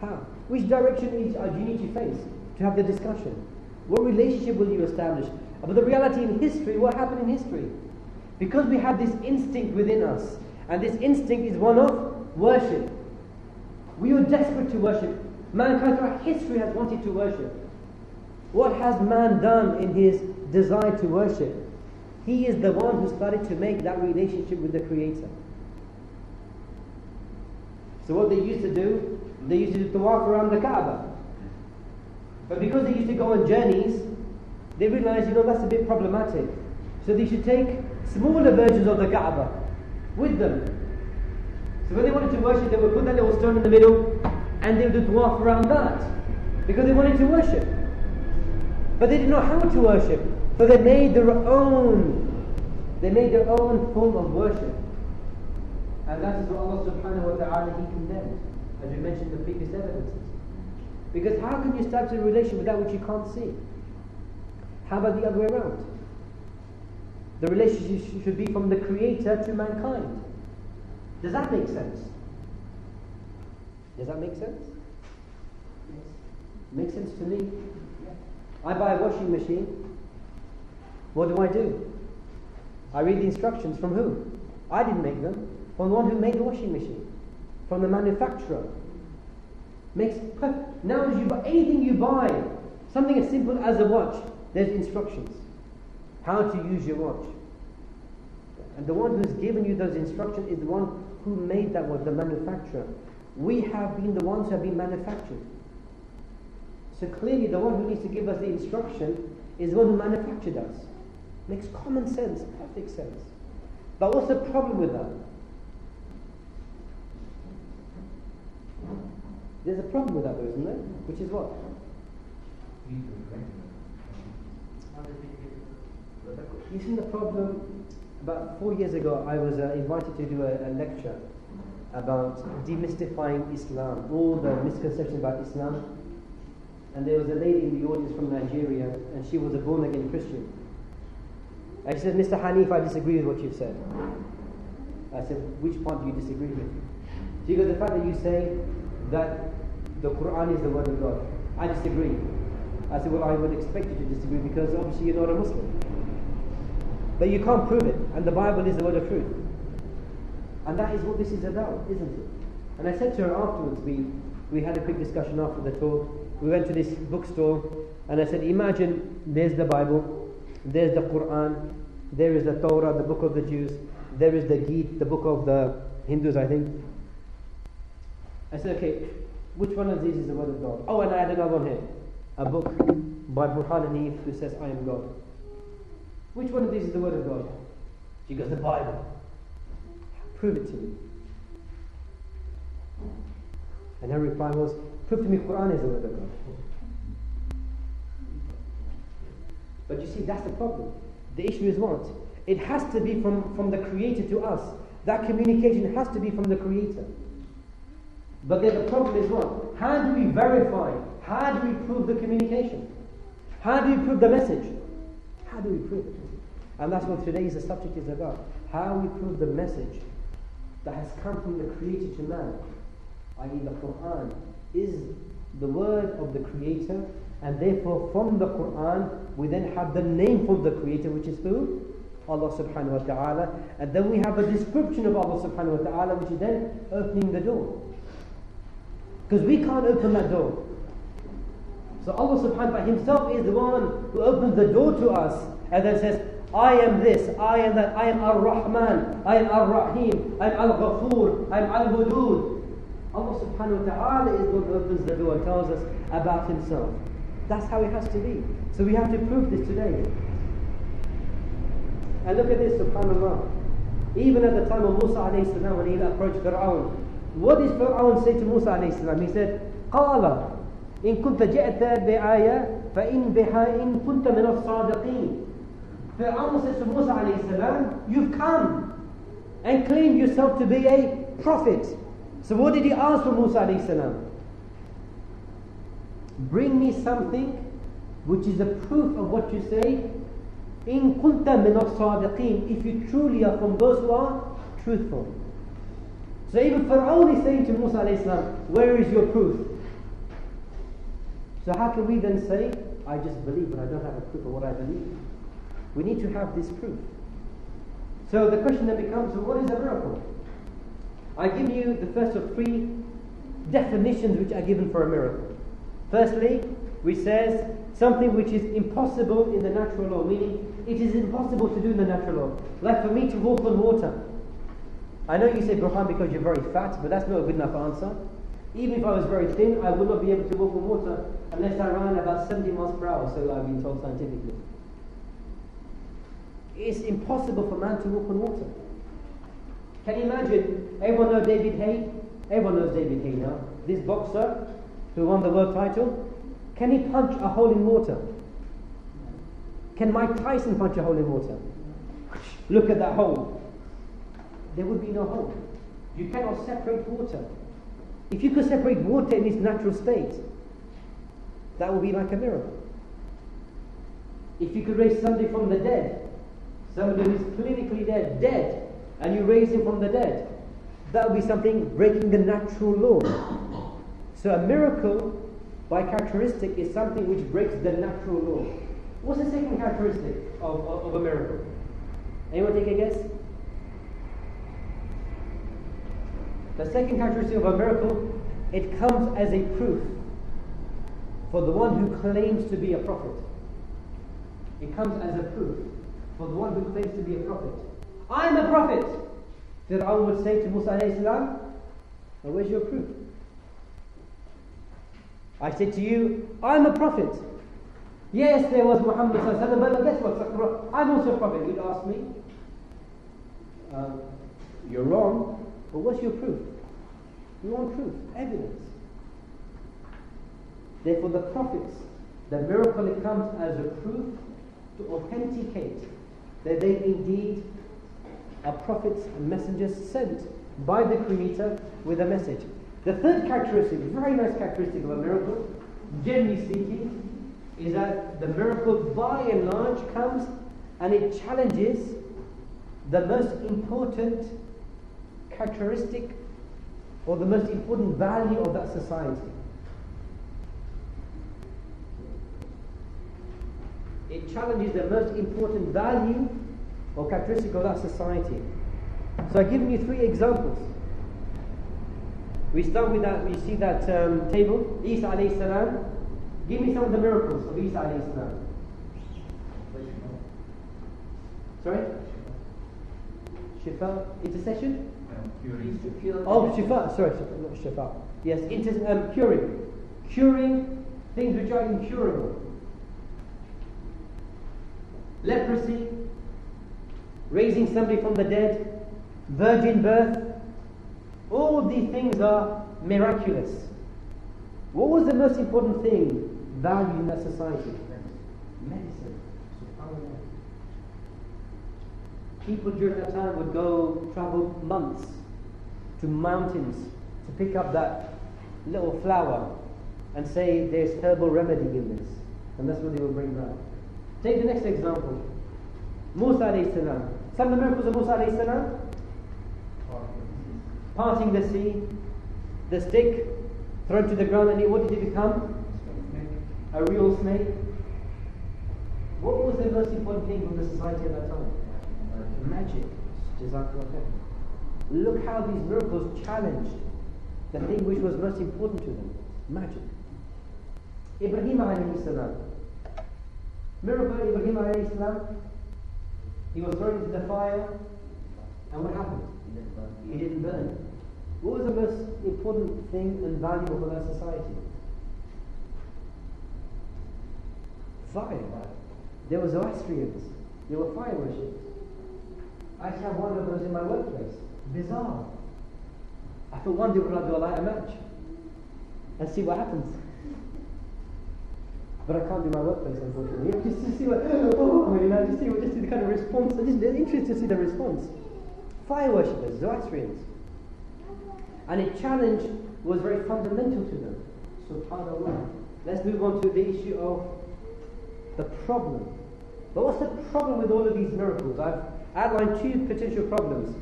How? Which direction do you need to face to have the discussion? What relationship will you establish? But the reality in history, what happened in history? Because we have this instinct within us, and this instinct is one of worship. We were desperate to worship. Mankind throughout history has wanted to worship. What has man done in his desire to worship? He is the one who started to make that relationship with the Creator. So what they used to do, they used to do tawaf around the Kaaba. But because they used to go on journeys, they realized, that's a bit problematic. So they should take smaller versions of the Kaaba with them. So when they wanted to worship, they would put that little stone in the middle and they would do tawaf around that. Because they wanted to worship. But they didn't know how to worship. So they made their own form of worship. And that is what Allah subhanahu wa ta'ala He condemned, as we mentioned in the previous evidences. Because how can you establish a relation with that which you can't see? How about the other way around? The relationship should be from the Creator to mankind. Does that make sense? Does that make sense? Yes. Makes sense to me. I buy a washing machine. What do? I read the instructions from who? I didn't make them. From the one who made the washing machine. From the manufacturer. Makes perfect. Now as you buy anything you buy, something as simple as a watch, there's instructions. How to use your watch. And the one who's given you those instructions is the one who made that watch, the manufacturer. We have been the ones who have been manufactured. So clearly the one who needs to give us the instruction is the one who manufactured us. Makes common sense, perfect sense. But what's the problem with that? There's a problem with that though, isn't there? Which is what? You see the problem? About 4 years ago I was invited to do a lecture about demystifying Islam, all the misconceptions about Islam. And there was a lady in the audience from Nigeria, and she was a born-again Christian. And she said, Mr. Hanif, I disagree with what you've said. I said, which part do you disagree with? She goes, the fact that you say that the Qur'an is the word of God. I disagree. I said, well, I would expect you to disagree because obviously you're not a Muslim. But you can't prove it, and the Bible is the word of truth. And that is what this is about, isn't it? And I said to her afterwards, we had a quick discussion after the talk. We went to this bookstore, and I said, imagine there's the Bible, there's the Qur'an, there is the Torah, the book of the Jews, there is the Gita, the book of the Hindus, I think. I said, okay, which one of these is the word of God? Oh, and I had another one here, a book by Burhan and Hanif who says, I am God. Which one of these is the word of God? She goes, the Bible. Prove it to me. And her reply was, prove to me Qur'an is the word of God. But you see, that's the problem. The issue is what? It has to be from the Creator to us. That communication has to be from the Creator. But then the problem is what? How do we verify? How do we prove the communication? How do we prove the message? How do we prove it? And that's what today's subject is about. How we prove the message that has come from the Creator to man. I.e. the Qur'an is the word of the Creator, and therefore from the Qur'an we then have the name for the Creator, which is who? Allah subhanahu wa ta'ala. And then we have a description of Allah subhanahu wa ta'ala, which is then opening the door. Because we can't open that door. So Allah subhanahu wa ta'ala Himself is the one who opens the door to us and then says, I am this, I am that, I am Ar-Rahman, I am Ar-Rahim, I am Al-Ghafoor, I am Al-Wadud. Allah subhanahu wa ta'ala is the one who opens the door and tells us about Himself. That's how it has to be. So we have to prove this today. And look at this, subhanAllah. Even at the time of Musa alayhi salam, when he approached Fir'aun, what did Fir'aun say to Musa alayhi salam? He said, قَالَ إِن كُنْتَ جِئْتَ بِآيَةٍ فَإِن بِهَا إِن كُنْتَ مِنَ الصَّادِقِينَ. Fir'aun says to Musa alayhi salam, you've come and claimed yourself to be a prophet. So what did he ask from Musa alayhi salam? Bring me something which is a proof of what you say. In kunta min as-sadiqeen, if you truly are from those who are truthful. So even Fir'aun is saying to Musa alayhi salam, where is your proof? So how can we then say, I just believe but I don't have a proof of what I believe? We need to have this proof. So the question then becomes, what is a miracle? I give you the first of three definitions which are given for a miracle. Firstly, we says something which is impossible in the natural law, meaning it is impossible to do in the natural law. Like for me to walk on water. I know you say Burhan because you're very fat, but that's not a good enough answer. Even if I was very thin, I would not be able to walk on water unless I ran about 70 miles per hour, so I've been told scientifically. It's impossible for man to walk on water. Can you imagine? Everyone knows David Hay? Everyone knows David Hay now. This boxer who won the world title. Can he punch a hole in water? Can Mike Tyson punch a hole in water? Look at that hole. There would be no hole. You cannot separate water. If you could separate water in its natural state, that would be like a miracle. If you could raise somebody from the dead, somebody who is clinically dead, and you raise him from the dead, that would be something breaking the natural law. So a miracle, by characteristic, is something which breaks the natural law. What's the second characteristic of a miracle? Anyone take a guess? The second characteristic of a miracle, it comes as a proof for the one who claims to be a prophet. It comes as a proof for the one who claims to be a prophet. I am a prophet! Fir'aun would say to Musa alayhi salam, well, where's your proof? I said to you, I'm a prophet. Yes, there was Muhammad sallallahu alaihi wasallam, but guess what? I'm also a prophet. You'd ask me, you're wrong, but what's your proof? You want proof, evidence. Therefore the prophets, the miracle, it comes as a proof to authenticate that they indeed are prophets and messengers sent by the Creator with a message. The third characteristic, very nice characteristic of a miracle, generally speaking, is that the miracle by and large comes and it challenges the most important characteristic or the most important value of that society. It challenges the most important value or characteristic of that society. So I've given you three examples. We start with that, we see that table, Isa alayhi salam. Give me some of the miracles of Isa alayhi salam. Sorry? Shifa, intercession? Oh, Shifa, sorry, not Shifa. Yes, curing. Curing things which are incurable. Leprosy, raising somebody from the dead, virgin birth. All these things are miraculous. What was the most important thing valued in that society? Medicine. People during that time would go travel months to mountains to pick up that little flower and say there's herbal remedy in this. And that's what they would bring back. Take the next example. Musa alayhi salam. Some of the miracles of Musa alayhi salam. Parting the sea, the stick thrown to the ground, and what did it become? A real snake. What was the most important thing from the society at that time? Magic. Jazakallah khair. Look how these miracles challenged the thing which was most important to them. Magic. Ibrahim alayhi salam. Miracle Ibrahim alayhi salam. He was thrown into the fire, and what happened? He didn't burn. What was the most important thing and valuable for that society? Fire. There were Zoroastrians. There were fire worshippers. I used to have one of those in my workplace. Bizarre. I thought one day we're going to do a lighter match and see what happens. But I can't do my workplace, unfortunately. Just to see what, just see the kind of response. I'm just interested to see the response. Fire worshippers, Zoroastrians. And a challenge was very fundamental to them. SubhanAllah. Let's move on to the issue of the problem. But what's the problem with all of these miracles? I've outlined two potential problems.